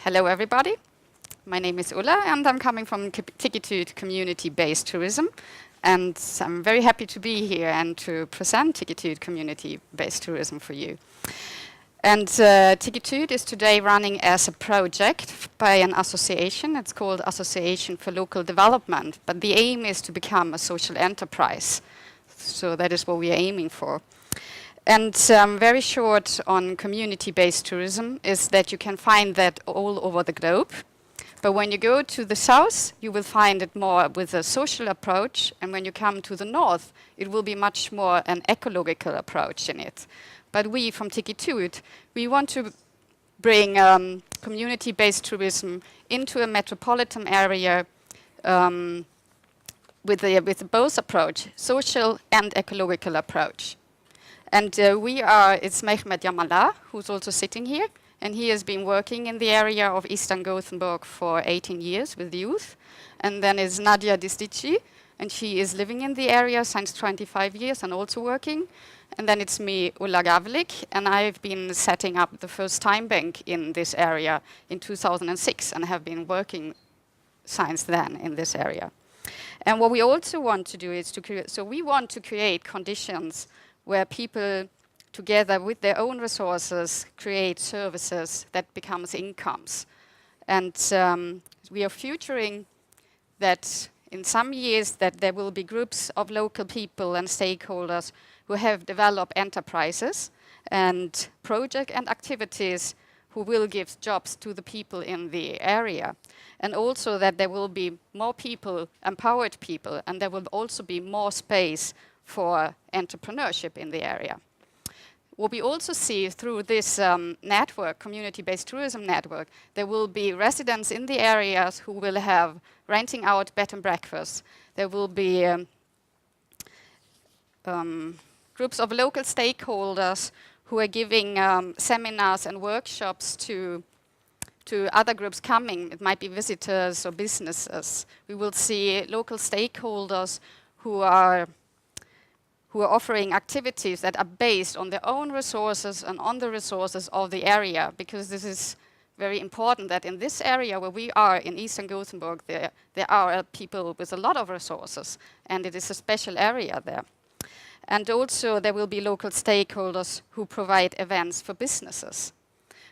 Hello everybody, my name is Ulla and I'm coming from Tikitut community-based tourism, and I'm very happy to be here and to present Tikitut community-based tourism for you. And Tikitut is today running as a project by an association. It's called Association for Local Development, but the aim is to become a social enterprise. So that is what we are aiming for. And very short on community-based tourism is that you can find that all over the globe. But when you go to the south, you will find it more with a social approach. And when you come to the north, it will be much more an ecological approach in it. But we from Tikitut, we want to bring community-based tourism into a metropolitan area with both approach, social and ecological approach. And it's Mehmet Yamallah, who's also sitting here, and he has been working in the area of Eastern Gothenburg for 18 years with youth. And then is Nadia Distici, and she is living in the area since 25 years and also working. And then it's me, Ulla Gawlik, and I've been setting up the first time bank in this area in 2006 and have been working since then in this area. And what we also want to do is we want to create conditions where people, together with their own resources, create services that becomes incomes. And we are futuring that in some years that there will be groups of local people and stakeholders who have developed enterprises and projects and activities who will give jobs to the people in the area. And also that there will be more people, empowered people, and there will also be more space for entrepreneurship in the area. What we also see through this network, community-based tourism network, there will be residents in the areas who will have renting out bed and breakfast. There will be groups of local stakeholders who are giving seminars and workshops to other groups coming. It might be visitors or businesses. We will see local stakeholders who are offering activities that are based on their own resources and on the resources of the area, because this is very important that in this area where we are in Eastern Gothenburg, there are people with a lot of resources, and it is a special area there. And also there will be local stakeholders who provide events for businesses.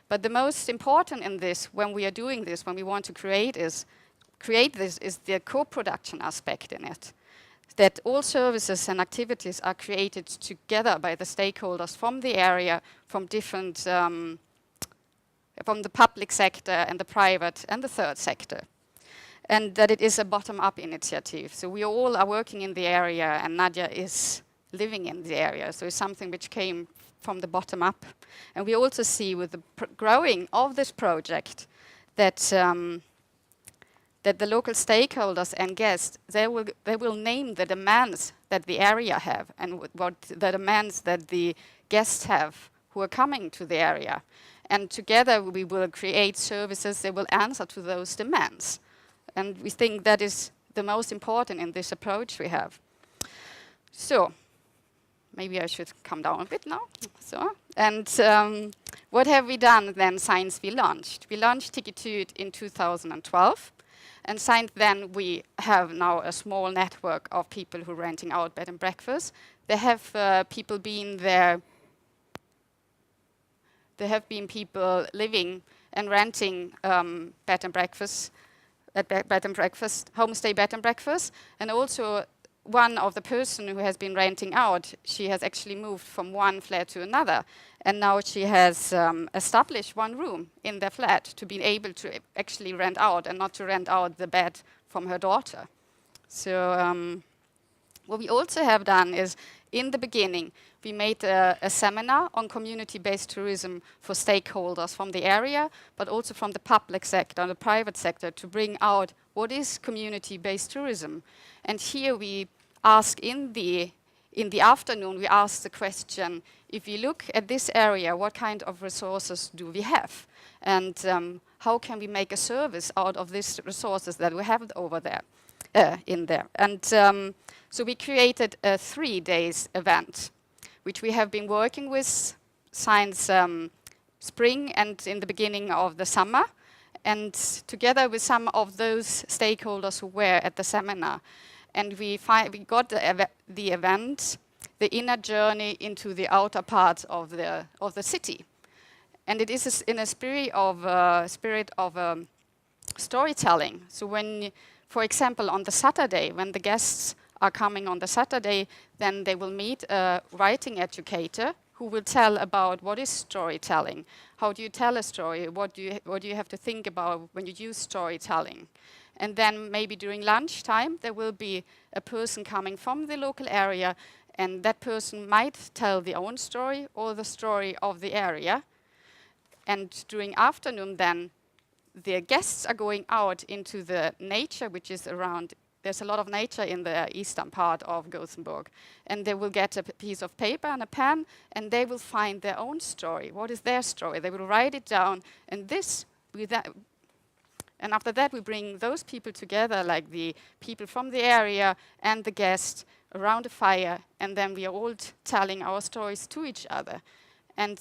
But the most important in this, when we are doing this, when we want to create this, is the co-production aspect in it. That all services and activities are created together by the stakeholders from the area, from different, from the public sector and the private and the third sector. And that it is a bottom-up initiative. So we all are working in the area, and Nadia is living in the area. So it's something which came from the bottom up. And we also see with the growing of this project that that the local stakeholders and guests, they will name the demands that the area have and what the demands that the guests have who are coming to the area. And together we will create services that will answer to those demands. And we think that is the most important in this approach we have. So, maybe I should come down a bit now. So, and what have we done then since we launched? We launched Tikitut in 2012. And since then, we have now a small network of people who are renting out bed and breakfast. There have people been there. There have been people living and renting bed and breakfast, homestay bed and breakfast. And also, one of the person who has been renting out, she has actually moved from one flat to another. And now she has established one room in their flat to be able to actually rent out and not to rent out the bed from her daughter. So what we also have done is, in the beginning, we made a seminar on community-based tourism for stakeholders from the area, but also from the public sector and the private sector to bring out what is community-based tourism. And here we ask in the afternoon, we ask the question, if you look at this area, what kind of resources do we have? And how can we make a service out of these resources that we have over there, in there? And so we created a 3-day event, which we have been working with since spring and in the beginning of the summer. and together with some of those stakeholders who were at the seminar, and we got the event, the inner journey into the outer parts of the city, and it is in a spirit of storytelling. So when, for example, on the Saturday, when the guests are coming on the Saturday, then they will meet a writing educator who will tell about what is storytelling, how do you tell a story, what do you have to think about when you use storytelling. And then maybe during lunchtime, there will be a person coming from the local area, and that person might tell their own story or the story of the area. And during afternoon then, the guests are going out into the nature, which is around, there's a lot of nature in the eastern part of Gothenburg. And they will get a piece of paper and a pen, and they will find their own story. What is their story? They will write it down, and and after that we bring those people together, like the people from the area and the guests around a fire, and then we are all telling our stories to each other. And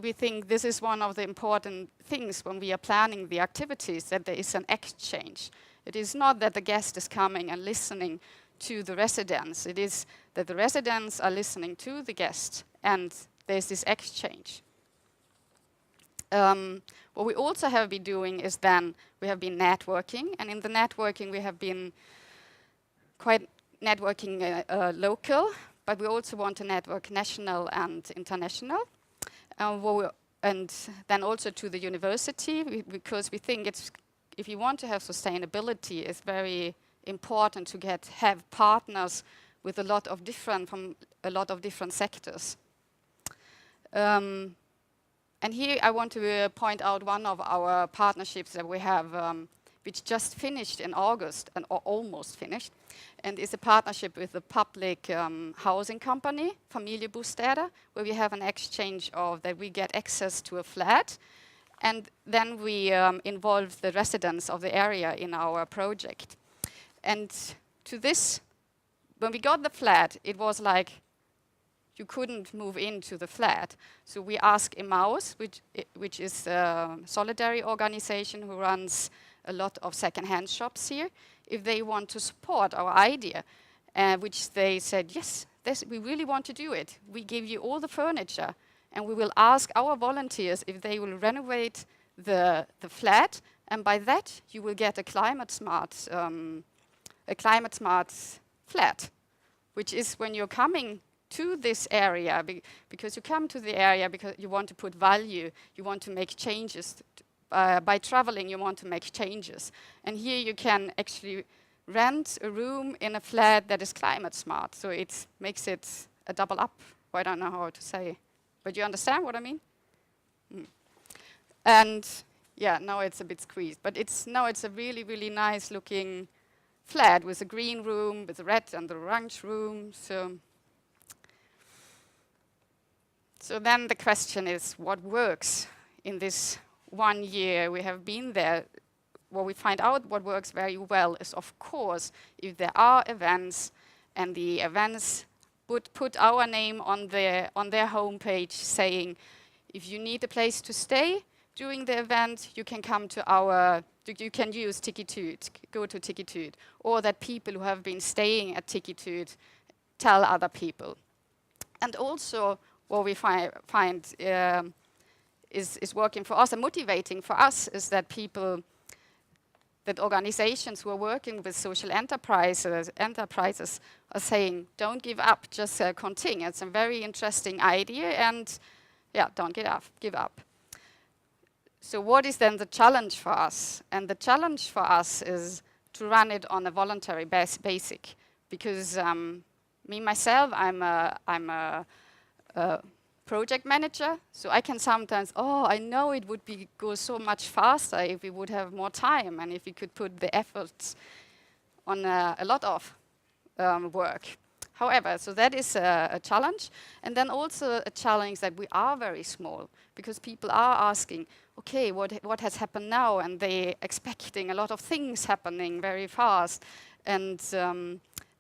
we think this is one of the important things when we are planning the activities, that there is an exchange. It is not that the guest is coming and listening to the residents. It is that the residents are listening to the guest, and there's this exchange. What we also have been doing is then we have been networking, and in the networking we have been quite networking local, but we also want to network national and international. And then also to the university, because we think if you want to have sustainability, it's very important to have partners with a lot of different sectors. And here I want to point out one of our partnerships that we have, which just finished in August, or almost finished, and is a partnership with the public housing company, Familjebostäder, where we have an exchange of that we get access to a flat, and then we involve the residents of the area in our project. And to this, when we got the flat, it was like you couldn't move into the flat. So we asked Emmaus, which is a solidarity organization who runs a lot of second-hand shops here, if they want to support our idea, which they said, yes, we really want to do it. We give you all the furniture, and we will ask our volunteers if they will renovate the flat, and by that you will get a climate smart flat, which is when you're coming to this area, because you come to the area because you want to put value, you want to make changes. By traveling, you want to make changes. And here you can actually rent a room in a flat that is climate smart. So it makes it a double up. I don't know how to say, but you understand what I mean? And yeah, now it's a bit squeezed, but it's a really, really nice looking flat with a green room, with a red and the orange room. So then the question is, what works in this 1 year we have been there? What we find out what works very well is, of course, if there are events, and the events would put our name on their homepage saying, if you need a place to stay during the event, you can come to you can use Tikitut, go to Tikitut, or that people who have been staying at Tikitut tell other people. And also, what we find is working for us and motivating for us is that organizations who are working with social enterprises are saying, don't give up, just continue. It's a very interesting idea, and yeah, don't give up. So what is then the challenge for us? And the challenge for us is to run it on a voluntary basic, because me myself, I'm a project manager, so I can sometimes, I know it would go so much faster if we would have more time and if we could put the efforts on a lot of work. However, so that is a challenge, and then also a challenge that we are very small, because people are asking, okay, what has happened now, and they're expecting a lot of things happening very fast, and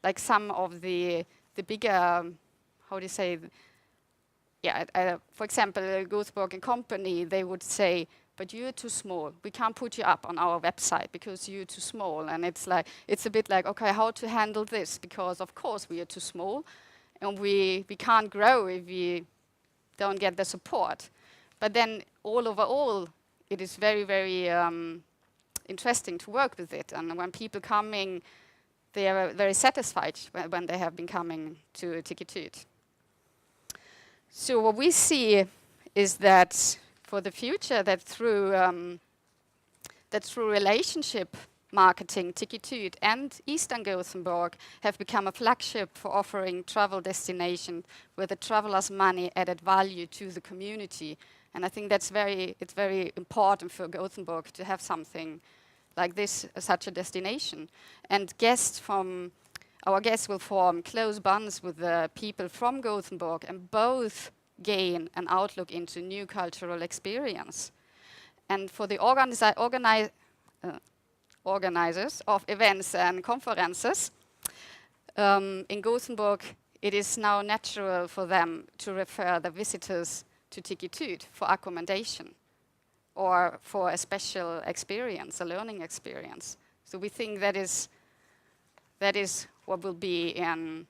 like some of the bigger, how do you say, for example, Göteborg and company, they would say, but you're too small. We can't put you up on our website because you're too small. And it's like, it's a bit like, okay, how to handle this? Because of course we are too small, and we can't grow if we don't get the support. But then overall, it is very, very interesting to work with it. And when people coming, they are very satisfied when they have been coming to Tikitut. So what we see is that for the future, that through relationship marketing, Tikitut and Eastern Gothenburg have become a flagship for offering travel destination where the traveler's money added value to the community. And I think it's very important for Gothenburg to have something like this, such a destination. And our guests will form close bonds with the people from Gothenburg and both gain an outlook into new cultural experience. And for the organizers of events and conferences in Gothenburg, it is now natural for them to refer the visitors to Tikitut for accommodation or for a special experience, a learning experience. So we think that is what will be in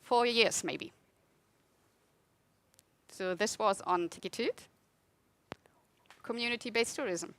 4 years, maybe. So this was on Tikitut, community-based tourism.